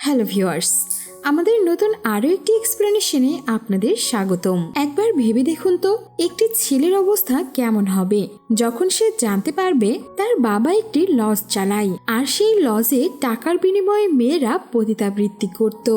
Hello viewers, আমাদের নতুন আরও একটি এক্সপ্লেনেশনে আপনাদের স্বাগতম। একবার ভেবে দেখুন তো, একটি ছেলের অবস্থা কেমন হবে যখন সে জানতে পারবে তার বাবা একটি লজ চালায় আর সেই লজে টাকার বিনিময়ে মেয়েরা পতিতাবৃত্তি করত।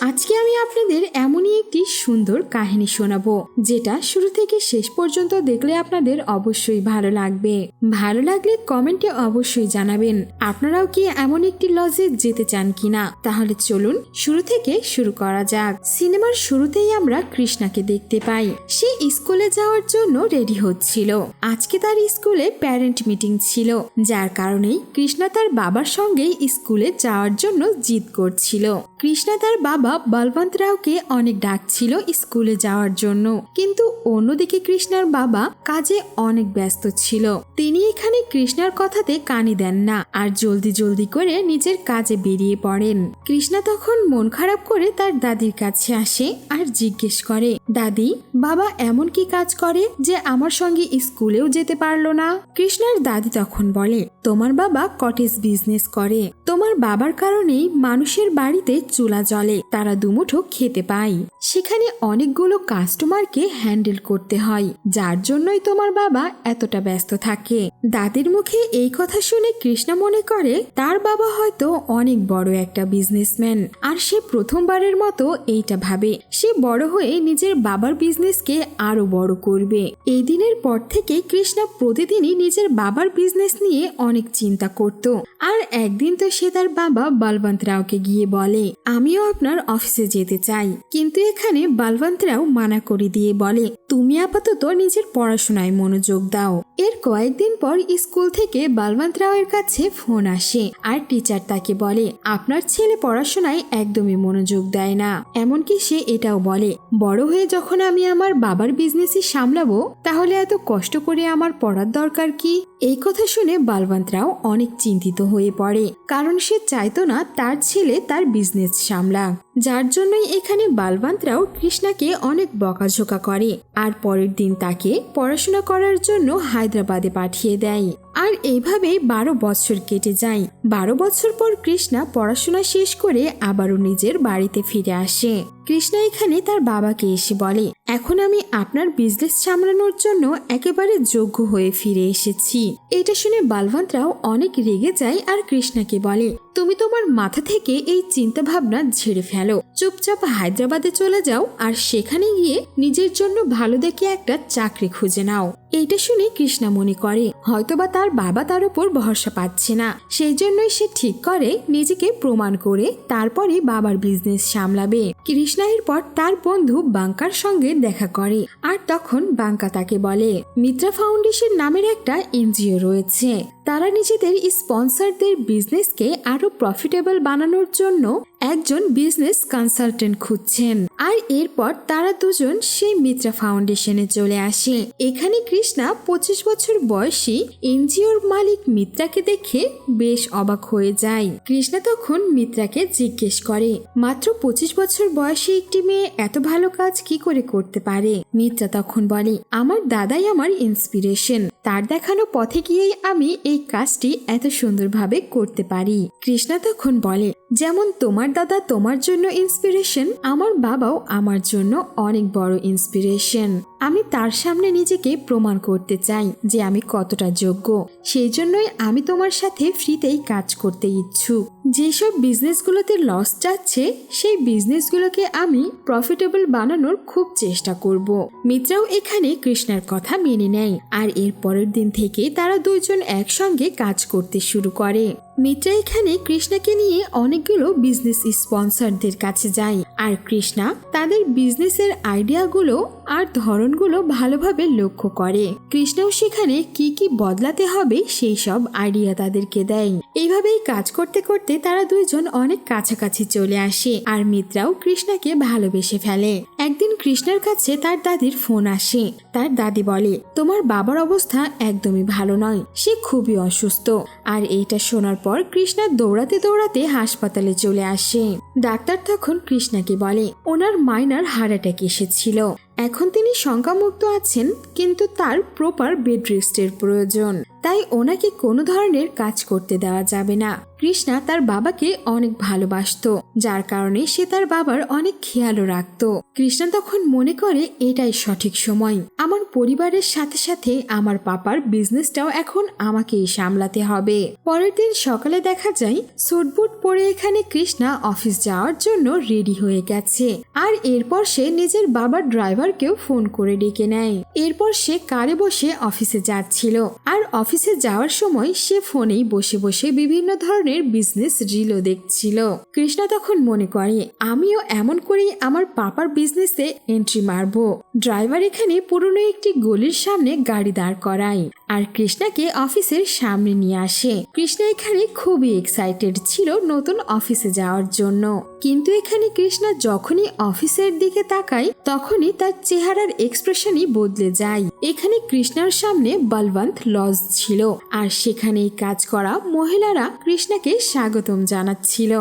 আজকে আমি আপনাদের এমনই একটি সুন্দর কাহিনী শোনাবো, যেটা শুরু থেকে শেষ পর্যন্ত দেখলে আপনাদের অবশ্যই ভালো লাগবে। ভালো লাগলে কমেন্টে অবশ্যই জানাবেন আপনারাও কি এমন একটি লজে যেতে চান কিনা। তাহলে চলুন শুরু থেকে শুরু করা যাক। সিনেমার শুরুতেই আমরা কৃষ্ণাকে দেখতে পাই। সে স্কুলে যাওয়ার জন্য রেডি হচ্ছিল। আজকে তার স্কুলে প্যারেন্ট মিটিং ছিল, যার কারণেই কৃষ্ণা তার বাবার সঙ্গে স্কুলে যাওয়ার জন্য জিদ করছিল। কৃষ্ণা তার বাবা বলবন্ত রাওকে অনেক ডাকছিল স্কুলে যাওয়ার জন্য, কিন্তু অন্যদিকে কৃষ্ণার বাবা কাজে অনেক ব্যস্ত ছিল। তিনি এখানে কৃষ্ণার কথাতে কানে দেন না আর জলদি জলদি করে নিজের কাজে বেরিয়ে পড়েন। কৃষ্ণা তখন মন খারাপ করে তার দাদির কাছে আসে আর জিজ্ঞেস করে, দাদি, বাবা এমন কি কাজ করে যে আমার সঙ্গে স্কুলেও যেতে পারলো না? কৃষ্ণার দাদি তখন বলে, তোমার বাবা কটেজ বিজনেস করে। তোমার বাবার কারণেই মানুষের বাড়িতে চুলা জ্বলে, তারা দুমুঠো খেতে পায়। সেখানে অনেকগুলো কাস্টমারকে হ্যান্ডেল করতে হয়, যার জন্যই তোমার বাবা এতটা ব্যস্ত থাকে। দাদির মুখে এই কথা শুনে কৃষ্ণা মনে করে তার বাবা হয়তো অনেক বড় একটা বিজনেসম্যান, আর সে প্রথমবারের মতো এইটা ভাবে সে বড় হয়ে নিজের বাবার বিজনেসকে আরো বড় করবে। এই দিনের পর থেকে কৃষ্ণা প্রতিদিনই নিজের বাবার বিজনেস নিয়ে অনেক চিন্তা করত। আর একদিন তো সে তার বাবা বলবন্ত রাওকে গিয়ে বলে, আমিও আপনার অফিসে যেতে চাই। কিন্তু এখানে বলবন্ত রাও মানা করে দিয়ে বলে, তুমি আপাতত নিজের পড়াশোনায় মনোযোগ দাও। এর কয়েকদিন পর স্কুল থেকে বলবন্ত রাওয়ের কাছে ফোন আসে আর টিচার তাকে বলে, আপনার ছেলে পড়াশোনায় একদমই মনোযোগ দেয় না। এমনকি সে এটাও বলে, বড় হয়ে যখন আমি আমার বাবার বিজনেসই সামলাবো, তাহলে এত কষ্ট করে আমার পড়ার দরকার কি? এই কথা শুনে বলবন্ত রাও অনেক চিন্তিত হয়ে পড়ে, কারণ সে চাইতো না তার ছেলে তার বিজনেস সামলাক। যার জন্যই এখানে বলবন্ত রাও কৃষ্ণাকে অনেক বকাঝোকা করে আর পরের দিন তাকে পড়াশোনা করার জন্য হায়দ্রাবাদে পাঠিয়ে দেয়। আর এইভাবে 12 বছর কেটে যায়। 12 বছর পর কৃষ্ণা পড়াশোনা শেষ করে আবারও নিজের বাড়িতে ফিরে আসে। কৃষ্ণা এখানে তার বাবাকে এসে বলে, এখন আমি আপনার বিজনেস সামলানোর জন্য একেবারে যোগ্য হয়ে ফিরে এসেছি। এটা শুনে বলবন্ত রাও অনেক রেগে যায় আর কৃষ্ণাকে বলে, তুমি তোমার মাথা থেকে এই চিন্তা ভাবনা ঝেড়ে ফেলো, চুপচাপ হায়দ্রাবাদে চলে যাও আর সেখানে গিয়ে নিজের জন্য ভালো দেখে একটা চাকরি খুঁজে নাও। এইটা শুনে কৃষ্ণা মনে করে হয়তোবা তার বাবা তার উপর ভরসা পাচ্ছে না, সেই জন্যই সে ঠিক করে নিজেকে প্রমাণ করে তারপরে বাবার বিজনেস সামলাবে। কৃষ্ণা এরপর তার বন্ধু বাঙ্কার সঙ্গে দেখা করে আর তখন বাঙ্কা তাকে বলে, মিত্রা ফাউন্ডেশন নামের একটা এনজিও রয়েছে, তারা নিজেদের স্পন্সরদের বিজনেসকে আরো প্রফিটেবল বানানোর জন্য একজন বিজনেস কনসালটেন্ট খুঁজছেন। আর এরপর তারা দুজন সেই মিত্রা ফাউন্ডেশনে চলে আসে। এখানে কৃষ্ণা 25 বছর বয়সী এনজিওর মালিক মিত্রাকে দেখে বেশ অবাক হয়ে যায়। কৃষ্ণা তখন মিত্রাকে জিজ্ঞেস করে, মাত্র 25 বছর বয়সী একটি মেয়ে এত ভালো কাজ কি করে করতে পারে? মিত্রা তখন বলে, আমার দাদাই আমার ইন্সপিরেশন, তার দেখানো পথে গিয়েই আমি এই কাজটি এত সুন্দরভাবে করতে পারি। কৃষ্ণা তখন বলে, যেমন তোমার দাদা তোমার জন্য ইন্সপিরেশন, আমার বাবাও আমার জন্য অনেক বড় ইন্সপিরেশন। আমি তার সামনে নিজেকে প্রমাণ করতে চাই যে আমি কতটা যোগ্য, সেই জন্যই আমি তোমার সাথে ফ্রিতেই কাজ করতে ইচ্ছুক। যেসব বিজনেসগুলোতে লস যাচ্ছে সেই বিজনেসগুলোকে আমি প্রফিটেবল বানানোর খুব চেষ্টা করব। মিত্রাও এখানে কৃষ্ণার কথা মেনে নেয় আর এর পরের দিন থেকে তারা দুইজন একসঙ্গে কাজ করতে শুরু করে। মিত্রা এখানে কৃষ্ণাকে নিয়ে অনেকগুলো বিজনেস স্পন্সরদের কাছে যায় আর কৃষ্ণা তাদের বিজনেসের আইডিয়াগুলো আর ধরনগুলো ভালোভাবে লক্ষ্য করে। কৃষ্ণাও সেখানে কি কি বদলাতে হবে সেই সব আইডিয়া তাদেরকে দেয়। এইভাবেই কাজ করতে করতে তারা দুইজন অনেক কাছাকাছি চলে আসে আর মিত্রাও কৃষ্ণাকে ভালোবেসে ফেলে। একদিন কৃষ্ণার কাছে তার দাদির ফোন আসে। তার দাদি বলে, তোমার বাবার অবস্থা একদমই ভালো নয়, সে খুবই অসুস্থ। আর এইটা শোনার পর কৃষ্ণা দৌড়াতে দৌড়াতে হাসপাতালে চলে আসে। ডাক্তার তখন কৃষ্ণাকে বলে, ওনার মাইনার হার্ট অ্যাটাক এসেছিল, এখন তিনি শঙ্কামুক্ত আছেন, কিন্তু তার প্রপার বেড রেস্টের প্রয়োজন। তাই ওনাকে কোনো ধরনের কাজ করতে দেওয়া যাবে না। কৃষ্ণা তার বাবাকে অনেক ভালোবাসতো, যার কারণে সে তার বাবার অনেক খেয়ালও রাখতো। কৃষ্ণা তখন মনে করে এটাই সঠিক সময়, আমার পরিবারের সাথে সাথে আমার পাপার বিজনেসটাও এখন আমাকেই সামলাতে হবে। পরের দিন সকালে দেখা যায় স্যুটবুট পরে এখানে কৃষ্ণা অফিস যাওয়ার জন্য রেডি হয়ে গেছে। আর এরপর সে নিজের বাবার ড্রাইভারকেও ফোন করে ডেকে নেয়। এরপর সে কারে বসে অফিসে যাচ্ছিল, আর অফিসে যাওয়ার সময় সে ফোনেই বসে বসে বিভিন্ন ধরনের বিজনেস রিলও দেখছিল। কৃষ্ণা তখন মনে করে আমিও এমন করেই আমার পাপার বিজনেসে এন্ট্রি মারবো। ড্রাইভার এখানে পুরনো একটি গলির সামনে গাড়ি দাঁড় করায় আর কৃষ্ণাকে অফিসের সামনে নিয়ে আসে। কৃষ্ণা এখানে খুবই এক্সাইটেড ছিল নতুন অফিসে যাওয়ার জন্য, কিন্তু এখানে কৃষ্ণা যখনই অফিসের দিকে তাকায় তখনই তার চেহারার এক্সপ্রেশনই বদলে যায়। এখানে কৃষ্ণার সামনে বলবন্ত লজ ছিল, আর সেখানেই কাজ করা মহিলারা কৃষ্ণাকে স্বাগতম জানাচ্ছিল।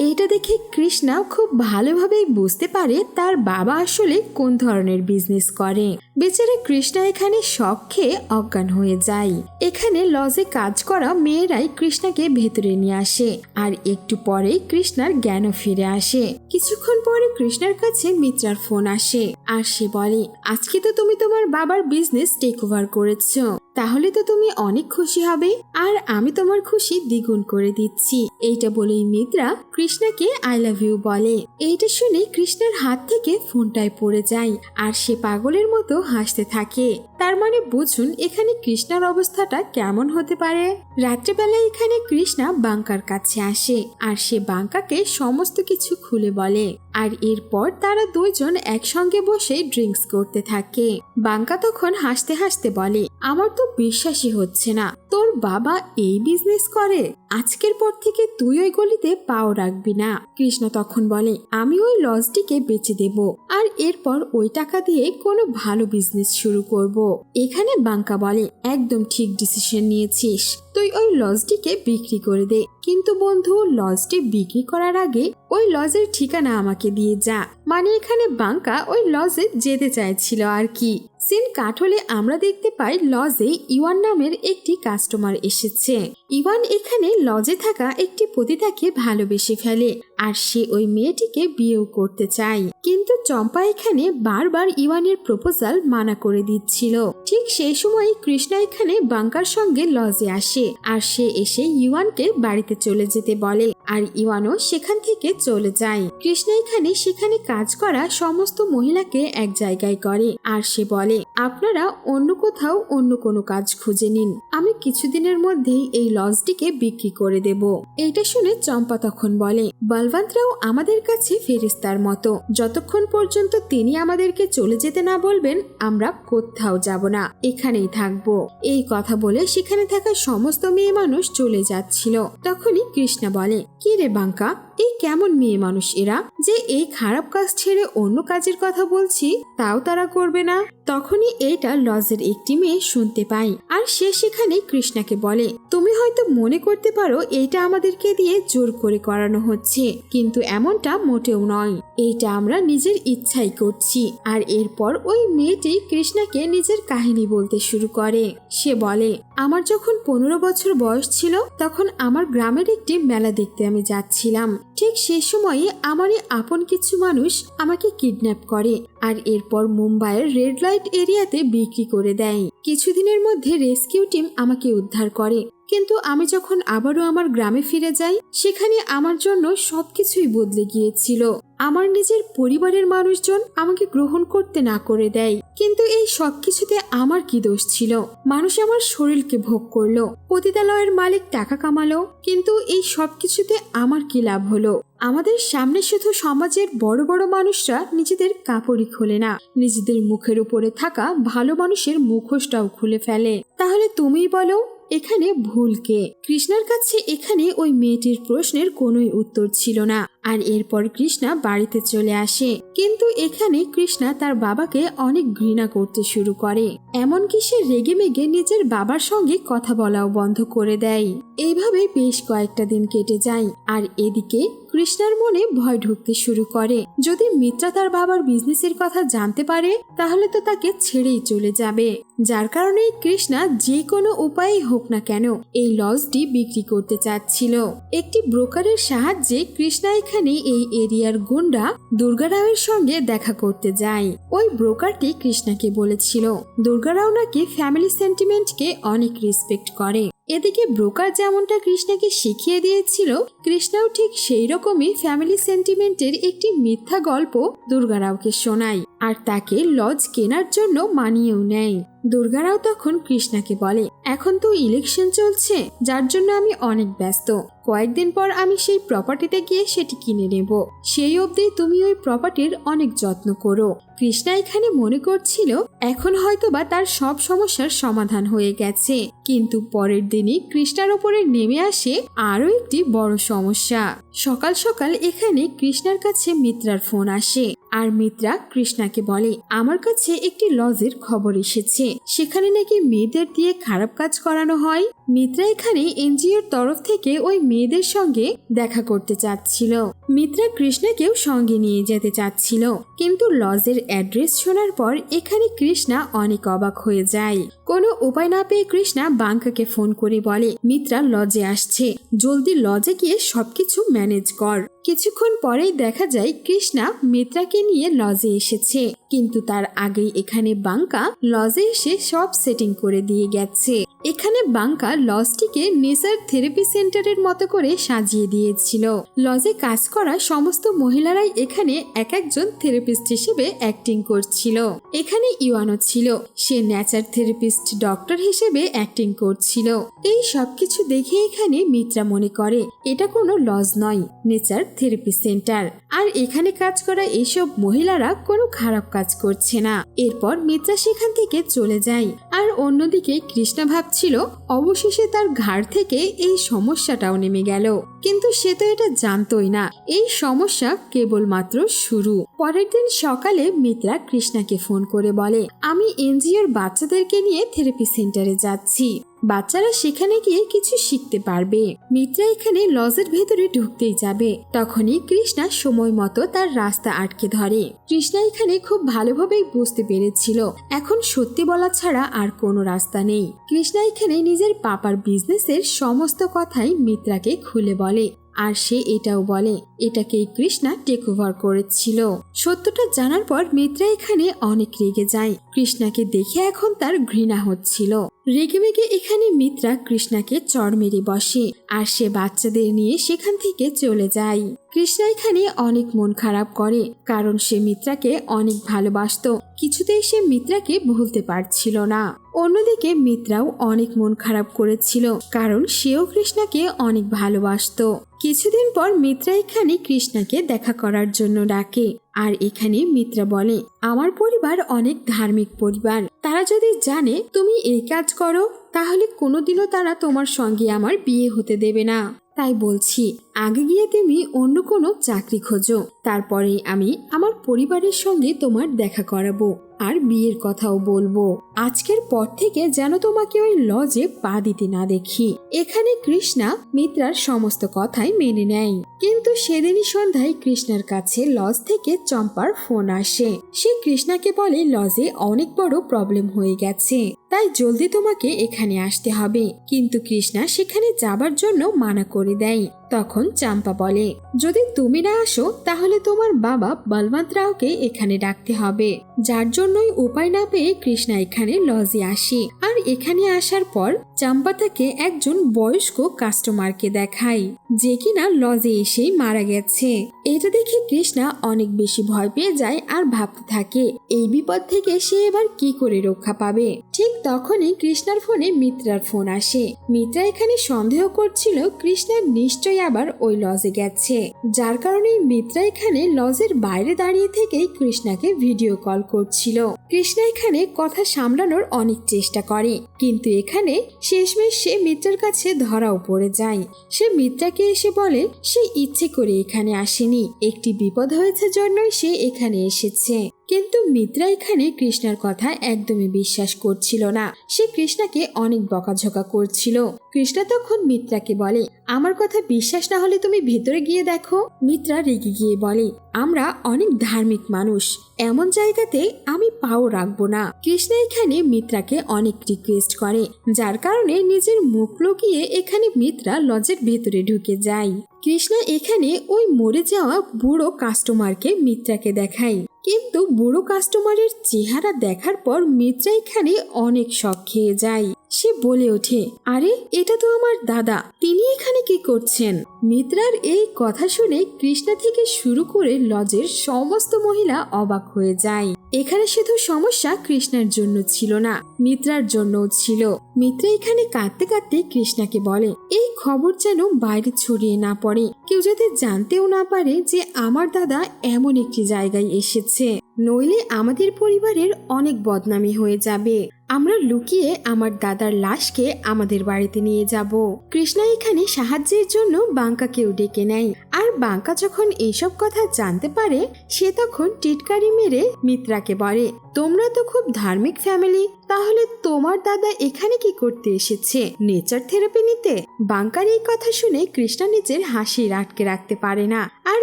এইটা দেখে কৃষ্ণা খুব ভালোভাবেই বুঝতে পারে তার বাবা আসলে কোন ধরনের বিজনেস করে। বেচারা কৃষ্ণা এখানে শক খেয়ে অজ্ঞান হয়ে যায়। এখানে লজে কাজ করা মেয়েরাই কৃষ্ণাকে ভেতরে নিয়ে আসে, আর একটু পরে কৃষ্ণার জ্ঞানও ফিরে আসে। কিছুক্ষণ পরে কৃষ্ণার কাছে মিত্রার ফোন আসে, আর সে বলে আজকে তো তুমি তোমার বাবার বিজনেস টেক ওভার করেছো, তাহলে তো তুমি অনেক খুশি হবে, আর আমি তোমার খুশি দ্বিগুণ করে দিচ্ছি। এইটা বলেই মিত্রা কৃষ্ণাকে আই লাভ ইউ বলে। এইটা শুনে কৃষ্ণার হাত থেকে ফোনটায় পড়ে যায়, আর সে পাগলের মতো হাসতে থাকে। তার মানে বুঝুন এখানে কৃষ্ণার অবস্থাটা কেমন হতে পারে। রাত্রেবেলা এখানে কৃষ্ণা বাঙ্কার কাছে আসে, আর সে বাঙ্কাকে সমস্ত কিছু খুলে বলে। আর এরপর তারা দুইজন একসঙ্গে বসে ড্রিঙ্কস করতে থাকে। বাঙ্কা তখন হাসতে হাসতে বলে আমার তো বিশ্বাসই হচ্ছে না তোর বাবা এই বিজনেস করে। আজকের পর থেকে তুই ওই গলিতে পাও রাখবি না। কৃষ্ণ তখন বলে আমি ওই লজটিকে বেচে দেব, আর এরপর ওই টাকা দিয়ে কোনো ভালো বিজনেস শুরু করব। এখানে বাঙ্কা বলে একদম ঠিক ডিসিশন নিয়েছিস, তুই ওই লজটিকে বিক্রি করে দে, কিন্তু বন্ধু লজটি বিক্রি করার আগে ওই লজের ঠিকানা আমাকে দিয়ে যা। মানে এখানে বাঙ্কা ওই লজে যেতে চাইছিল আর কি। সিন কাট হলে আমরা দেখতে পাই লজে ইওয়ান নামের একটি কাস্টমার এসেছে। ইওয়ান এখানে লজে থাকা একটি পতিতাকে ভালোবেসে ফেলে, আর সে ওই মেয়েটিকে বিয়েও করতে চায়। কিন্তু চম্পা এখানে বারবার ইওয়ানের প্রপোজাল মানা করে দিচ্ছিল। ঠিক সেই সময় কৃষ্ণা এখানে বাঙ্কার সঙ্গে লজে আসে, আর সে এসে ইওয়ানকে বাড়িতে চলে যেতে বলে, আর ইওয়ানও সেখান থেকে চলে যায়। কৃষ্ণা এখানে সেখানে কাজ করা সমস্ত মহিলাকে এক জায়গায় করে, আর সে বলে আপনারা অন্য কোথাও অন্য কোনো কাজ খুঁজে নিন, আমি কিছুদিনের মধ্যেই এই লজটিকে বিক্রি করে দেব। এইটা শুনে চম্পা তখন বলে বলবন্তরাও আমাদের কাছে ফেরেশতার মতো, যতক্ষণ পর্যন্ত তিনি আমাদেরকে চলে যেতে না বলবেন আমরা কোথাও যাব না, এখানেই থাকবো। এই কথা বলে সেখানে থাকা সমস্ত মেয়ে মানুষ চলে যাচ্ছিল। তখনই কৃষ্ণা বলে কি রে বাঙ্কা, এই কেমন মেয়ে মানুষ এরা যে এই খারাপ কাজ ছেড়ে অন্য কাজের কথা বলছি তাও তারা করবে না। তখনই এইটা লজের একটি মেয়ে শুনতে পাই, আর সে সেখানে কৃষ্ণাকে বলে তুমি হয়তো মনে করতে পারো এইটা আমাদেরকে দিয়ে জোর করে করানো হচ্ছে, কিন্তু এমনটা মোটেও নয়, এইটা আমরা নিজের ইচ্ছাই করছি। আর এরপর ওই মেয়েটি কৃষ্ণাকে নিজের কাহিনী বলতে শুরু করে। সে বলে আমার যখন 15 বছর বয়স ছিল তখন আমার গ্রামের একটি মেলা দেখতে আমি যাচ্ছিলাম। ঠিক সেই সময়ে আমারই আপন কিছু মানুষ আমাকে কিডন্যাপ করে, আর এরপর মুম্বাইয়ের রেড লাইট এরিয়াতে বিক্রি করে দেয়। কিছুদিনের মধ্যে রেস্কিউ টিম আমাকে উদ্ধার করে, কিন্তু আমি যখন আবারও আমার গ্রামে ফিরে যাই সেখানে আমার জন্য সবকিছুই বদলে গিয়েছিল। আমার নিজের পরিবারের মানুষজন আমাকে গ্রহণ করতে না করে দেয়, কিন্তু এই সবকিছুতে আমার কি দোষ ছিল? মানুষ আমার শরীরকে ভোগ করলো, পতিতালয়ের মালিক টাকা কামালো, কিন্তু এই সবকিছুতে আমার কি লাভ হলো? আমাদের সামনে শুধু সমাজের বড় বড় মানুষরা নিজেদের কাপড়ই খোলে না, নিজেদের মুখের উপরে থাকা ভালো মানুষের মুখোশটাও খুলে ফেলে। তাহলে তুমিই বলো এখানে ভুল কে? কৃষ্ণার কাছে এখানে ওই মেয়েটির প্রশ্নের কোনোই উত্তর ছিল না, আর এরপর কৃষ্ণা বাড়িতে চলে আসে। কিন্তু এখানে কৃষ্ণা তার বাবাকে অনেক ঘৃণা করতে শুরু করে, এমনকি সে রেগে মেগে নিজের বাবার সঙ্গে কথা বলাও বন্ধ করে দেয়। এইভাবে বেশ কয়েকটা দিন কেটে যায়। আর এদিকে কৃষ্ণার মনে ভয় ঢুকতে শুরু করে, যদি মিত্রা তার বাবার বিজনেসের কথা জানতে পারে তাহলে তো তাকে ছেড়েই চলে যাবে। যার কারণে কৃষ্ণা যে কোনো উপায়ে হোক না কেন এই লজটি বিক্রি করতে চাচ্ছিল। একটি ব্রোকারের সাহায্যে কৃষ্ণা এখানে এই এরিয়ার গুন্ডা দুর্গারাওয়ের সঙ্গে দেখা করতে যায়। ওই ব্রোকারটি কৃষ্ণাকে বলেছিল দুর্গারাও নাকি ফ্যামিলি সেন্টিমেন্টকে অনেক রেসপেক্ট করে। এদিকে ব্রোকার যেমনটা কৃষ্ণাকে শিখিয়ে দিয়েছিল, কৃষ্ণাও ঠিক সেই রকমই ফ্যামিলি সেন্টিমেন্টের একটি মিথ্যা গল্প দুর্গারাওকে শোনায় আর তাকে লজ কেনার জন্য মানিয়েও নেয়। দুর্গারাও তখন কৃষ্ণাকে বলে, এখন তো ইলেকশন চলছে, যার জন্য আমি অনেক ব্যস্ত, কয়েকদিন পর আমি সেই প্রপার্টিতে গিয়ে সেটি কিনে নেব, সেই অবধি তুমি ওই প্রপার্টির অনেক যত্ন করো। কৃষ্ণা এখানে মনে করছিল এখন হয়তোবা তার সব সমস্যার সমাধান হয়ে গেছে, কিন্তু পরের দিনই কৃষ্ণার উপরে নেমে আসে আরো একটি বড় সমস্যা। সকাল সকাল এখানে কৃষ্ণার কাছে মিত্রার ফোন আসে আর মিত্রা কৃষ্ণাকে বলে, আমার কাছে একটি লজের খবর এসেছে, সেখানে নাকি মেয়েদের দিয়ে খারাপ কাজ করানো হয়। মিত্রা এখানে এনজিওর তরফ থেকে ওই মেয়েদের সঙ্গে দেখা করতে চাচ্ছিল। মিত্রা কৃষ্ণাকেও সঙ্গে নিয়ে যেতে চাচ্ছিল, কিন্তু লজের অ্যাড্রেস শোনার পর এখানে কৃষ্ণা অনেক অবাক হয়ে যায়। কোনো উপায় না পেয়ে কৃষ্ণা বাঙ্কাকে ফোন করে বলে, মিত্রা লজে আসছে, জলদি লজে গিয়ে সবকিছু ম্যানেজ কর। কিছুক্ষণ পরেই দেখা যায় কৃষ্ণা মিত্রাকে নিয়ে লজে এসেছে, কিন্তু তার আগেই এখানে বাঙ্কা লজে এসে সব সেটিং করে দিয়ে গেছে। এখানে বাঙ্কা লজটিকে নেচার থেরাপি সেন্টারের মতো করে সাজিয়ে দিয়েছিল। লজে কাজ করা সমস্ত মহিলারাই এখানে এক একজন থেরাপিস্ট হিসেবে অ্যাক্টিং করছিল। এখানে ইওয়ানো ছিল, সে নেচার থেরাপিস্ট ডক্টর হিসেবে অ্যাক্টিং করছিল। এই সবকিছু দেখে এখানে মিত্রা মনে করে এটা কোনো লজ নয়, নেচার থেরাপি সেন্টার, আর এখানে কাজ করা এইসব মহিলারা কোনো খারাপ কাজ করছে না। এরপর মিত্রা সেখান থেকে চলে যায়। আর অন্যদিকে কৃষ্ণা ভাবছিল অবশেষে তার ঘাড় থেকে এই সমস্যাটাও নেমে গেল, কিন্তু সে তো এটা জানতোই না এই সমস্যা কেবলমাত্র শুরু। পরের দিন সকালে মিত্রা কৃষ্ণাকে ফোন করে বলে, আমি এনজিওর বাচ্চাদেরকে নিয়ে থেরাপি সেন্টারে যাচ্ছি, বাচ্চারা সেখানে গিয়ে কিছু শিখতে পারবে। মিত্রা এখানে লজের ভেতরে ঢুকতেই যাবে, তখনই কৃষ্ণা সময় মতো তার রাস্তা আটকে ধরে। কৃষ্ণা এখানে খুব ভালোভাবেই বুঝতে পেরেছিল এখন সত্যি বলা ছাড়া আর কোনো রাস্তা নেই। কৃষ্ণা এখানে নিজের পাপার বিজনেসের সমস্ত কথাই মিত্রাকে খুলে বলে, আর সে এটাও বলে এটাকেই কৃষ্ণা টেক ওভার করেছিল। সত্যটা জানার পর মিত্রা এখানে অনেক রেগে যায়। কৃষ্ণাকে দেখে এখন তার ঘৃণা হচ্ছিল। রেগে মেগে এখানে মিত্রা কৃষ্ণাকে চড় মেরে বসে আর সে বাচ্চাদের নিয়ে সেখান থেকে চলে যায়। কৃষ্ণা এখানে অনেক মন খারাপ করে, কারণ সে মিত্রাকে অনেক ভালোবাসতো, কিছুতেই সে মিত্রাকে ভুলতে পারছিল না। অন্যদিকে মিত্রাও অনেক মন খারাপ করেছিল, কারণ সেও কৃষ্ণাকে অনেক ভালোবাসতো। কিছুদিন পর মিত্রা এখানে কৃষ্ণাকে দেখা করার জন্য ডাকে, আর এখানে মিত্রা বলে, আমার পরিবার অনেক ধার্মিক পরিবার, তারা যদি জানে তুমি এই কাজ করো তাহলে কোনোদিনও তারা তোমার সঙ্গে আমার বিয়ে হতে দেবে না। তাই বলছি আগে গিয়ে তুমি অন্য কোনো চাকরি খোঁজো, তারপরে আমি আমার পরিবারের সঙ্গে তোমার দেখা করাবো আর বিয়ের কথাও বলবো। আজকের পর থেকে যেন তোমাকে ওই লজে পা দিতে না দেখি। এখানে কৃষ্ণা মিত্রার সমস্ত কথাই মেনে নেয়, কিন্তু সেদিনই সন্ধ্যায় কৃষ্ণার কাছে লজ থেকে চম্পার ফোন আসে। সে কৃষ্ণাকে বলে লজে অনেক বড় প্রবলেম হয়ে গেছে, তাই জলদি তোমাকে এখানে আসতে হবে। কিন্তু কৃষ্ণা সেখানে যাবার জন্য মানা করে দেয়। তখন চম্পা বলে, যদি তুমি না আসো তাহলে তোমার বাবা বলবন্ত রাওকে এখানে ডাকতে হবে। যার জন্যই উপায় না পেয়ে কৃষ্ণা এখানে লজে আসে। আর এখানে আসার পর চম্পা তাকে একজন বয়স্ক কাস্টমারকে দেখায়, যে কিনা লজে এসেই মারা গেছে। এটা দেখে কৃষ্ণা অনেক বেশি ভয় পেয়ে যায় আর ভাবতে থাকে এই বিপদ থেকে সে এবার কি করে রক্ষা পাবে। ঠিক তখনই কৃষ্ণার ফোনে মিত্রার ফোন আসে। মিত্রা এখানে সন্দেহ করছিল কৃষ্ণার নিশ্চয়ই আবার ওই লজে গেছে, যার কারণে মিত্রা এখানে লজের বাইরে দাঁড়িয়ে থেকেই কৃষ্ণাকে ভিডিও কল করছিল। কৃষ্ণা এখানে কথা সামলানোর অনেক চেষ্টা করে, কিন্তু এখানে সে শেষমেশ সে মিত্রার কাছে ধরাও পড়ে যায়। সে মিত্রাকে এসে বলে সে ইচ্ছে করে এখানে আসেনি, একটি বিপদ হয়েছে জন্যই সে এখানে এসেছে। কিন্তু মিত্রা এখানে কৃষ্ণার কথা একদমই বিশ্বাস করছিল না। সে কৃষ্ণাকে অনেক বকাঝকা করছিল। কৃষ্ণা তখন মিত্রাকে বলে আমার কথা বিশ্বাস না হলে তুমি ভেতরে গিয়ে দেখো। মিত্রা রেগে গিয়ে বলে আমরা অনেক ধার্মিক মানুষ, এমন জায়গাতে আমি পাও রাখবো না। কৃষ্ণা এখানে মিত্রাকে অনেক রিকোয়েস্ট করে, যার কারণে নিজের মুখ লুকিয়ে এখানে মিত্রা লজের ভেতরে ঢুকে যায়। কৃষ্ণা এখানে ওই মরে যাওয়া বুড়ো কাস্টমারকে মিত্রাকে দেখায়, কিন্তু বুড়ো কাস্টমারের চেহারা দেখার পর মিত্রা এখানে অনেক শক খেয়ে যায়। সে বলে ওঠে আরে এটা তো আমার দাদা, তিনি এখানে কি করছেন? মিত্রার এই কথা শুনে কৃষ্ণা থেকে শুরু করে লজের সমস্ত মহিলা অবাক হয়ে যায়। এখানে শুধু সমস্যা কৃষ্ণার জন্য ছিল না, মিত্রার জন্যও ছিল। মিত্রা এখানে কাঁদতে কাঁদতে কৃষ্ণাকে বলে এই খবর যেন বাইরে ছড়িয়ে না পড়ে, কেউ যাতে জানতেও না পারে যে আমার দাদা এমন একটি জায়গায় এসেছে, নইলে আমাদের পরিবারের অনেক বদনামি হয়ে যাবে। আমরা লুকিয়ে আমার দাদার লাশকে আমাদের বাড়িতে নিয়ে যাব। কৃষ্ণা এখানে সাহায্যের জন্য বাঙ্কাকেও ডেকে নেয়। আর বাঙ্কা যখন এইসব কথা জানতে পারে সে তখন টিটকারি মেরে মিত্রাকে বলে তোমরা তো খুব ধার্মিক ফ্যামিলি, তাহলে তোমার দাদা এখানে কি করতে এসেছে? নেচার থেরাপি নিতে? বাঙ্কার এই কথা শুনে কৃষ্ণা নিজের হাসি আটকে রাখতে পারে না। আর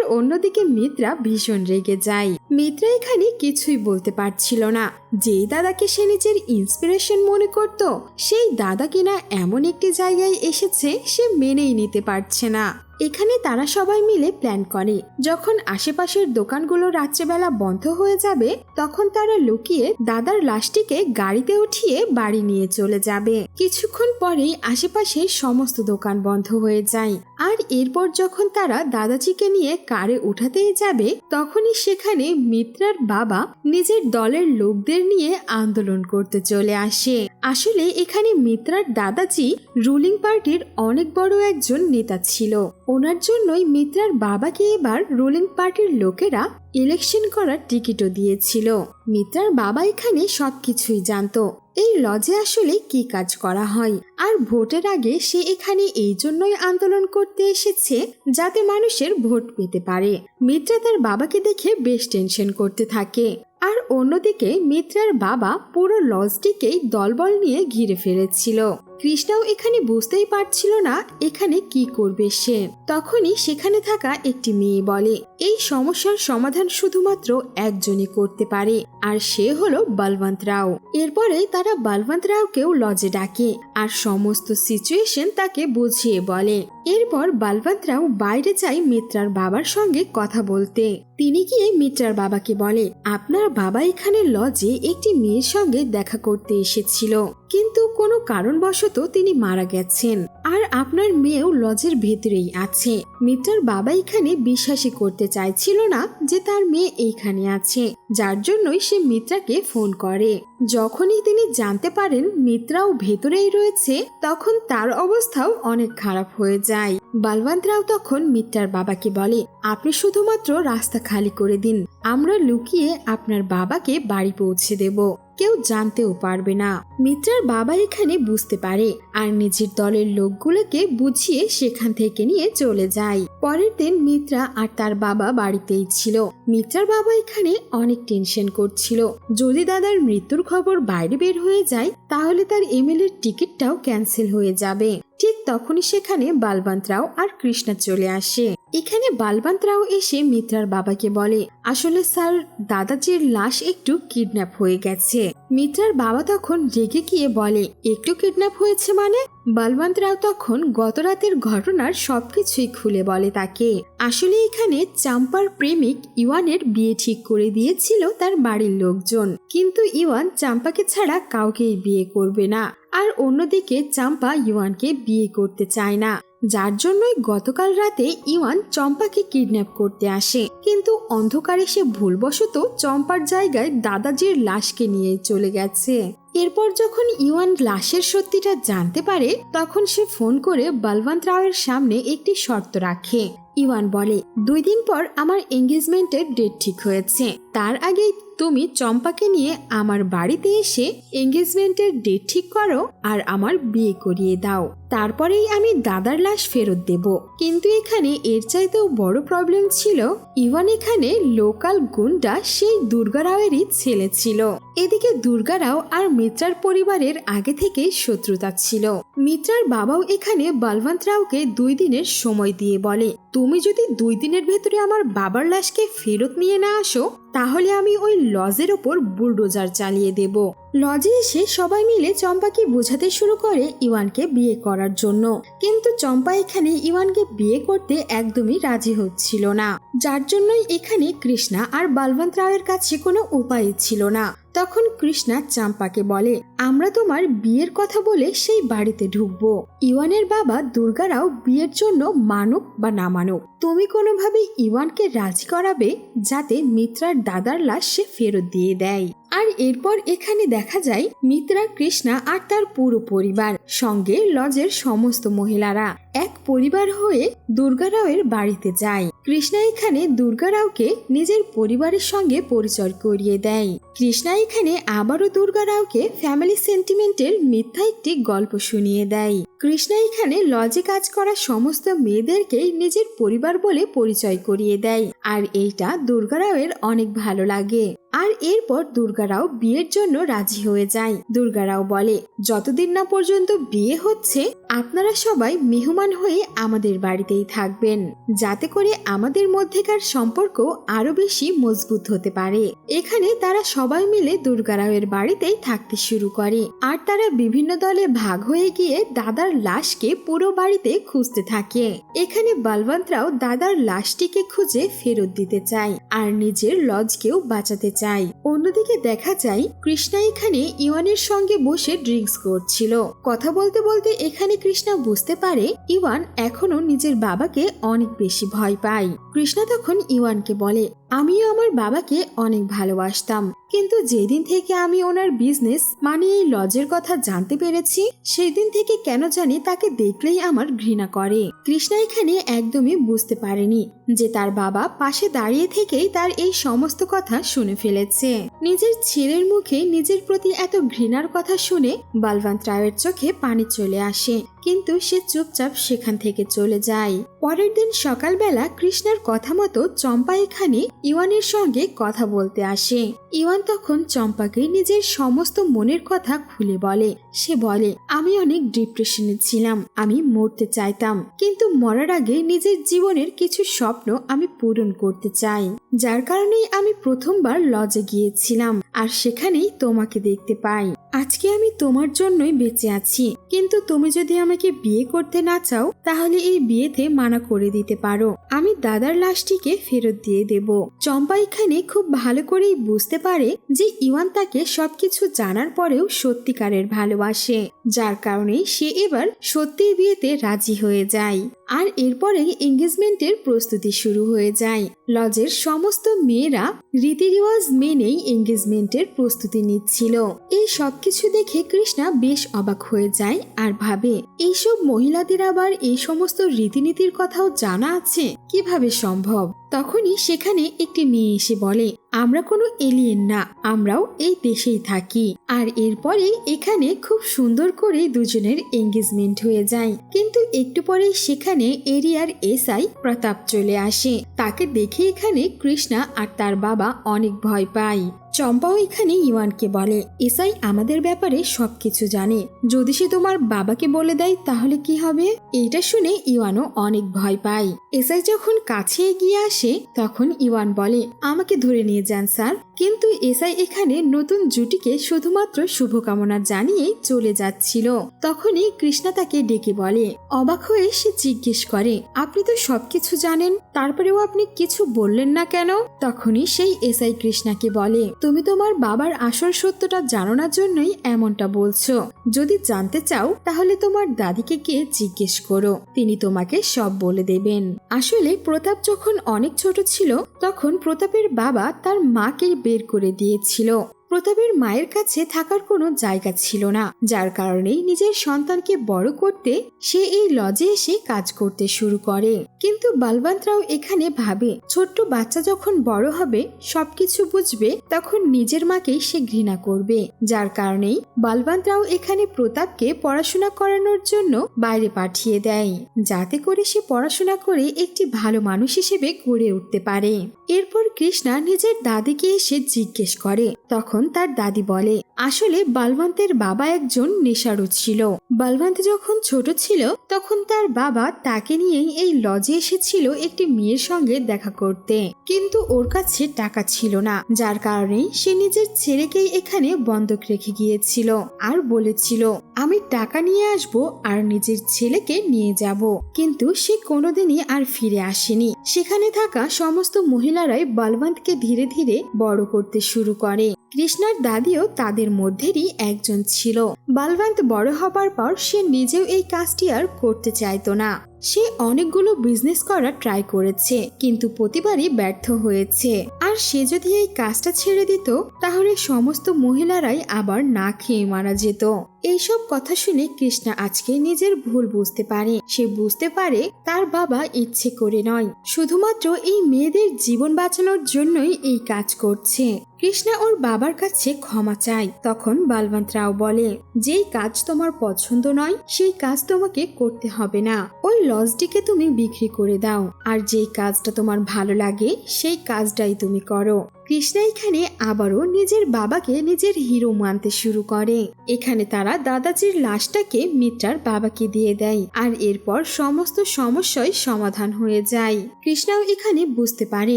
অন্যদিকে মিত্রা ভীষণ রেগে যায়। মিত্রা এখানে কিছুই বলতে পারছিল না। যেই দাদাকে সে নিজের ইন্সপিরেশন মনে করত সেই দাদা কিনা এমন একটি জায়গায় এসেছে সে মেনেই নিতে পারছে না। এখানে তারা সবাই মিলে প্ল্যান করে যখন আশেপাশের দোকানগুলো রাত্রেবেলা বন্ধ হয়ে যাবে তখন তারা লুকিয়ে দাদার লাশটিকে গাড়িতে উঠিয়ে বাড়ি নিয়ে চলে যাবে। কিছুক্ষণ পরেই আশেপাশের সমস্ত দোকান বন্ধ হয়ে যায়। আর এরপর যখন তারা দাদাজিকে নিয়ে কারে উঠাতেই যাবে তখনই সেখানে মিত্রার বাবা নিজের দলের লোকদের নিয়ে আন্দোলন করতে চলে আসে। আসলে এখানে মিত্রার দাদাজি রুলিং পার্টির অনেক বড় একজন নেতা ছিল। ওনার জন্যই মিত্রার বাবাকে এবার রুলিং পার্টির লোকেরা ইলেকশন করার টিকিটও দিয়েছিল। মিত্রার বাবা এখানে সবকিছুই জানতো, এই লজে আসলে কি কাজ করা হয়। আর ভোটের আগে সে এখানে এই জন্যই আন্দোলন করতে এসেছে যাতে মানুষের ভোট পেতে পারে। মিত্রা তার বাবাকে দেখে বেশ টেনশন করতে থাকে। আর অন্যদিকে মিত্রার বাবা পুরো লজটিকেই দলবল নিয়ে ঘিরে ফেলেছিল। কৃষ্ণাও এখানে বুঝতেই পারছিল না এখানে কি করবে সে। তখনই সেখানে থাকা একটি মেয়ে বলে এই সমস্যার সমাধান শুধুমাত্র একজনই করতে পারে, আর সে হলো বলবন্ত রাও। এরপরে তারা বলবন্ত রাওকেও লজে ডাকে আর সমস্ত সিচুয়েশন তাকে বুঝিয়ে বলে। এরপর বলবন্ত রাও বাইরে যায় মিত্রার বাবার সঙ্গে কথা বলতে। তিনি গিয়ে মিত্রার বাবাকে বলে আপনার বাবা এখানে লজে একটি মেয়ের সঙ্গে দেখা করতে এসেছিল, কিন্তু কোনো কারণবশত তিনি মারা গেছেন। আর আপনার মেয়েও লজের ভেতরেই আছে। মিত্রার বাবা এখানে বিশ্বাসই করতে চাইছিল না যে তার মেয়ে এইখানে আছে, যার জন্যই সে মিত্রাকে ফোন করে। যখনই তিনি জানতে পারেন মিত্রাও ভেতরেই রয়েছে তখন তার অবস্থাও অনেক খারাপ হয়ে যায়। বলবন্ত রাও তখন মিত্রার বাবাকে বলে আপনি শুধুমাত্র রাস্তা খালি করে দিন, আমরা লুকিয়ে আপনার বাবাকে বাড়ি পৌঁছে দেব, কেউ জানতেও পারবে না। মিত্রার বাবা এখানে বুঝতে পারে আর নিজের দলের লোকগুলোকে বুঝিয়ে সেখান থেকে নিয়ে চলে যায়। পরের দিন মিত্রা আর তার বাবা বাড়িতেই ছিল। মিত্রার বাবা এখানে অনেক টেনশন করছিল, যদি দাদার মৃত্যুর খবর বাইরে বের হয়ে যায় তাহলে তার এমএলএর টিকিটটাও ক্যান্সেল হয়ে যাবে। ঠিক তখনই সেখানে বলবন্ত রাও আর কৃষ্ণা চলে আসে। এখানে বলবন্ত রাও এসে মিত্রার বাবাকে বলে আসলে স্যার দাদাজির লাশ একটু কিডন্যাপ হয়ে গেছে। মিত্রার বাবা তখন রেগে গিয়ে বলে একটু কিডন্যাপ হয়েছে মানে? বলবন্ত রাও তখন গত রাতের ঘটনার সবকিছুই খুলে বলে তাকে। আসলে এখানে চাম্পার প্রেমিক ইওয়ানের বিয়ে ঠিক করে দিয়েছিল তার বাড়ির লোকজন, কিন্তু ইওয়ান চাম্পাকে ছাড়া কাউকেই বিয়ে করবে না। আর অন্যদিকে চাম্পা ইওয়ানকে বিয়ে করতে চায় না, যার জন্যই গতকাল রাতে ইওয়ান চম্পাকে কিডন্যাপ করতে আসে, কিন্তু অন্ধকারে সে ভুলবশত চম্পার জায়গায় দাদাজির লাশকে নিয়ে চলে গেছে। এরপর যখন ইওয়ান লাশের সত্যিটা জানতে পারে তখন সে ফোন করে বলবন্ত রাওয়ের সামনে একটি শর্ত রাখে। ইওয়ান বলে 2 দিন পর আমার এঙ্গেজমেন্টের ডেট ঠিক হয়েছে, তার আগেই তুমি চম্পাকে নিয়ে আমার বাড়িতে এসে এঙ্গেজমেন্টের ডেট ঠিক করো আর আমার বিয়ে করিয়ে দাও, তারপরেই আমি দাদার লাশ ফেরত দেব। কিন্তু এখানে এর চাইতেও বড় প্রবলেম ছিল, ইভান এখানে লোকাল গুন্ডা সেই দুর্গা রাওয়েরই ছেলে ছিল। এদিকে দুর্গা রাও আর মিত্রার পরিবারের আগে থেকেই শত্রুতা ছিল। মিত্রার বাবাও এখানে বলবন্ত রাওকে 2 দিনের সময় দিয়ে বলে, তুমি যদি 2 দিনের ভেতরে আমার বাবার লাশকে ফেরত নিয়ে না আসো তাহলে আমি ওই লজের ওপর বুলডোজার চালিয়ে দেব। লজে এসে সবাই মিলে চম্পাকে বোঝাতে শুরু করে ইওয়ানকে বিয়ে করার জন্য, কিন্তু চম্পা এখানে ইওয়ানকে বিয়ে করতে একদমই রাজি হচ্ছিল না, যার জন্যই এখানে কৃষ্ণা আর বলবন্ত রাওয়ের কাছে কোনো উপায় ছিল না। তখন কৃষ্ণা চম্পাকে বলে, আমরা তোমার বিয়ের কথা বলে সেই বাড়িতে ঢুকবো। ইওয়ানের বাবা দুর্গা রাও বিয়ের জন্য মানুক বা না মানুক, তুমি কোনোভাবে ইওয়ানকে রাজি করাবে যাতে মিত্রার দাদার লাশ সে ফেরত দিয়ে দেয়। আর এরপর এখানে দেখা যায় মিত্রা, কৃষ্ণা আর তার পুরো পরিবার সঙ্গে লজের সমস্ত মহিলারা এক পরিবার হয়ে দুর্গা রাওয়ের বাড়িতে যায়। কৃষ্ণা এখানে দুর্গা রাওকে নিজের পরিবারের সঙ্গে পরিচয় করিয়ে দেয়। কৃষ্ণা এখানে আবারও দুর্গা রাওকে ফ্যামিলি সেন্টিমেন্টের মিথ্যা একটি গল্প শুনিয়ে দেয়। কৃষ্ণা এখানে লজে কাজ করা সমস্ত মেয়েদেরকে নিজের পরিবার বলে পরিচয় করিয়ে দেয়, আর এইটা দুর্গা রাওয়ের অনেক ভালো লাগে। আর এরপর দুর্গা রাও বিয়ের জন্য রাজি হয়ে যায়। দুর্গা রাও বলে, যতদিন না পর্যন্ত বিয়ে হচ্ছে আপনারা সবাই মেহমান হয়ে আমাদের বাড়িতেই থাকবেন, যাতে করে আমাদের মধ্যেকার সম্পর্ক আরো বেশি মজবুত হতে পারে। এখানে তারা সবাই মিলে দুর্গা রাওয়ের বাড়িতেই থাকতে শুরু করে, আর তারা বিভিন্ন দলে ভাগ হয়ে গিয়ে দাদার লাশকে পুরো বাড়িতে খুঁজতে থাকে। এখানে বলবন্ত রাও দাদার লাশটিকে খুঁজে ফেরত দিতে চায় আর নিজের লজকেও বাঁচাতে চায়। অন্যদিকে দেখা যায় কৃষ্ণা এখানে ইওয়ানের সঙ্গে বসে ড্রিঙ্কস করছিল। কথা বলতে বলতে এখানে কৃষ্ণা বুঝতে পারে ইওয়ান এখনো নিজের বাবাকে অনেক বেশি ভয় পায়। কৃষ্ণা তখন ইওয়ানকে বলে, আমিও আমার বাবাকে অনেক ভালোবাসতাম, কিন্তু যেদিন থেকে আমি ওনার বিজনেস মানে এই লজের কথা জানতে পেরেছি সেই দিন থেকে কেন জানি তাকে দেখলেই আমার ঘৃণা করে। কৃষ্ণা এখানে একদমই বুঝতে পারেনি যে তার বাবা পাশে দাঁড়িয়ে থেকেই তার এই সমস্ত কথা শুনে ফেলেছে। নিজের ছেলের মুখে নিজের প্রতি এত ঘৃণার কথা শুনে বলবন্ত রাওয়ের চোখে পানি চলে আসে, কিন্তু সে চুপচাপ সেখান থেকে চলে যায়। পরের দিন সকালবেলা কৃষ্ণার কথা মতো চম্পা এখানে ইওয়ানের সঙ্গে কথা বলতে আসে। ইওয়ান তখন চম্পাকে নিজের সমস্ত মনের কথা খুলে বলে। সে বলে, আমি অনেক ডিপ্রেশনে ছিলাম, আমি মরতে চাইতাম, কিন্তু মরার আগে নিজের জীবনের কিছু স্বপ্ন আমি পূরণ করতে চাই, যার কারণেই আমি প্রথমবার লজে গিয়েছিলাম আর সেখানেই তোমাকে দেখতে পাই। আজকে আমি তোমার জন্যই বেঁচে আছি, কিন্তু তুমি যদি আমাকে বিয়ে করতে না চাও তাহলে এই বিয়েতে মানা করে দিতে পারো, আমি দাদার লাশটিকে ফেরত দিয়ে দেব। চম্পা এখানে খুব ভালো করেই বুঝতে পারে যে ইওয়ান তাকে সবকিছু জানার পরেও সত্যিকারের ভালোবাসে, যার কারণে সে এবার সত্যি বিয়েতে রাজি হয়ে যায়। আর এরপরে এঙ্গেজমেন্টের প্রস্তুতি শুরু হয়ে যায়। লজের সমস্ত মেয়েরা রীতিরিওয়াজ মেনেই এঙ্গেজমেন্টের প্রস্তুতি নিচ্ছিল। এই সবকিছু দেখে কৃষ্ণা বেশ অবাক হয়ে যায় আর ভাবে, এইসব মহিলাদের আবার এই সমস্ত রীতিনীতির কথাও জানা আছে, কিভাবে সম্ভব? তখনই সেখানে একটি মেয়ে এসে বলে, আমরা কোনো এলিয়েন না, আমরাও এই দেশেই থাকি। আর এরপরে এখানে খুব সুন্দর করে দুজনের এঙ্গেজমেন্ট হয়ে যায়। কিন্তু একটু পরে সেখানে এরিয়ার এসআই প্রতাপ চলে আসে। তাকে দেখে এখানে কৃষ্ণা আর তার বাবা অনেক ভয় পায়। চম্পাও এখানে ইওয়ানকে বলে, এসআই আমাদের ব্যাপারে সবকিছু জানে, যদি সে তোমার বাবাকে বলে দেয় তাহলে কি হবে? এইটা শুনে ইওয়ানও অনেক ভয় পায়। এসআই যখন কাছে এগিয়ে আসে তখন ইওয়ান বলে, আমাকে ধরে নিয়ে যান স্যার। কিন্তু এসআই এখানে নতুন জুটিকে শুধুমাত্র শুভকামনা জানিয়ে চলে যাচ্ছিল। তখনই কৃষ্ণা তাকে ডেকে বলে। অবাক হয়ে সে জিজ্ঞেস করে, আপনি তো সবকিছু জানেন, তারপরেও আপনি কিছু বললেন না কেন? তখনই সেই এসআই কৃষ্ণাকে বলে, তুমি তোমার বাবার আসল সত্যটা জানো না জন্যই এমনটা বলছো। যদি জানতে চাও তাহলে তোমার দাদিকে গিয়ে জিজ্ঞেস করো, তিনি তোমাকে সব বলে দেবেন। আসলে প্রতাপ যখন অনেক ছোট ছিল তখন প্রতাপের বাবা তার মাকে বের করে দিয়েছিল। প্রতাপের মায়ের কাছে থাকার কোনো জায়গা ছিল না, যার কারণেই নিজের সন্তানকে বড় করতে সে এই লজে এসে কাজ করতে শুরু করে। কিন্তু বলবন্তরাও এখানে ভাবে ছোট্ট বাচ্চা যখন বড় হবে, সবকিছু বুঝবে, তখন নিজের মাকেই সে ঘৃণা করবে। যার কারণেই বলবন্তরাও এখানে প্রতাপকে পড়াশোনা করানোর জন্য বাইরে পাঠিয়ে দেয়, যাতে করে সে পড়াশোনা করে একটি ভালো মানুষ হিসেবে গড়ে উঠতে পারে। এরপর কৃষ্ণা নিজের দাদিকে এসে জিজ্ঞেস করে। তখন তার দাদি বলে, আসলে বলবন্তের বাবা একজন নেশারু ছিল। বলবন্ত যখন ছোট ছিল তখন তার বাবা তাকে নিয়েই এই লজে এসেছিল একটি মেয়ের সঙ্গে দেখা করতে, কিন্তু ওর কাছে টাকা ছিল না, যার কারণেই সে নিজের ছেলেকেই এখানে বন্ধক রেখে গিয়েছিল আর বলেছিল, আমি টাকা নিয়ে আসব আর নিজের ছেলেকে নিয়ে যাব। কিন্তু সে কোনোদিনই আর ফিরে আসেনি। সেখানে থাকা সমস্ত মহিলারাই বলবন্তকে ধীরে ধীরে বড় করতে শুরু করে। কৃষ্ণার দাদিও তাদের মধ্যেরই একজন ছিল। বলবন্ত বড় হবার পর সে নিজেও এই কাজটি আর করতে চাইতো না। সে অনেকগুলো বিজনেস করার ট্রাই করেছে, কিন্তু প্রতিবারই ব্যর্থ হয়েছে। আর সে যদি এই কাজটা ছেড়ে দিত, তাহলে সমস্ত মহিলারাই আবার না খেয়ে মারা যেত। এইসব কথা শুনে কৃষ্ণা আজকে নিজের ভুল বুঝতে পারে। সে বুঝতে পারে তার বাবা ইচ্ছে করে নয়, শুধুমাত্র এই মেয়েদের জীবন বাঁচানোর জন্যই এই কাজ করছে। কৃষ্ণা ওর বাবার কাছে ক্ষমা চায়। তখন বলবন্তরাও বলে, যেই কাজ তোমার পছন্দ নয় সেই কাজ তোমাকে করতে হবে না। ওই লজটিকে তুমি বিক্রি করে দাও, আর যেই কাজটা তোমার ভালো লাগে সেই কাজটাই তুমি করো। কৃষ্ণা এখানে আবারও নিজের বাবাকে নিজের হিরো মানতে শুরু করে। এখানে তারা দাদাজির লাশটাকে মিত্রার বাবাকে দিয়ে দেয়, আর এরপর সমস্ত সমস্যাই সমাধান হয়ে যায়। কৃষ্ণাও এখানে বুঝতে পারে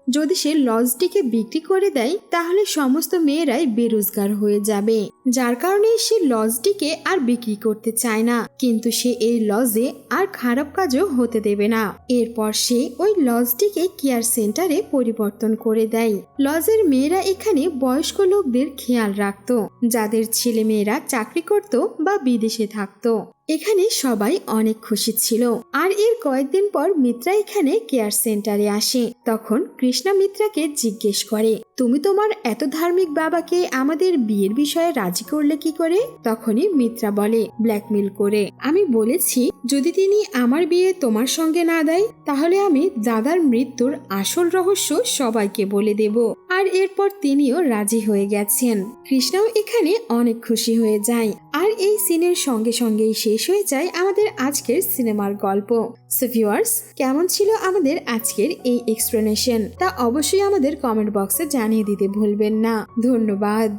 যদি সে লজটিকে বিক্রি করে দেয় তাহলে সমস্ত মেয়েরাই বেরোজগার হয়ে যাবে, যার কারণে সে লজটিকে আর বিক্রি করতে চায় না। কিন্তু সে এই লজে আর খারাপ কাজও হতে দেবে না। এরপর সে ওই লজটিকে কেয়ার সেন্টারে পরিবর্তন করে দেয়। লজের মেয়েরা এখানে বয়স্ক লোকদের খেয়াল রাখত, যাদের ছেলে মেয়েরা চাকরি করত বা বিদেশে থাকতো। এখানে সবাই অনেক খুশি ছিল। আর এর কয়েকদিন পর মিত্রা এখানে কেয়ার সেন্টারে আসে। তখন কৃষ্ণা মিত্রাকে জিজ্ঞেস করে, তুমি তোমার এত ধার্মিক বাবাকে আমাদের বিয়ের বিষয়ে রাজি করলে কি করে? তখনই মিত্রা বলে, ব্ল্যাকমেল করে। আমি বলেছি যদি তিনি আমার বিয়ে তোমার সঙ্গে না দেয় তাহলে আমি দাদার মৃত্যুর আসল রহস্য সবাইকে বলে দেব। আর এরপর তিনিও রাজি হয়ে গেছেন। কৃষ্ণাও এখানে অনেক খুশি হয়ে যায়। আর এই সিনের সঙ্গে সঙ্গেই শেষ হয়ে যায় আমাদের আজকের সিনেমার গল্প। সো ভিউয়ার্স, কেমন ছিল আমাদের আজকের এই এক্সপ্লেনেশন তা অবশ্যই আমাদের কমেন্ট বক্সে জানিয়ে দিতে ভুলবেন না। ধন্যবাদ।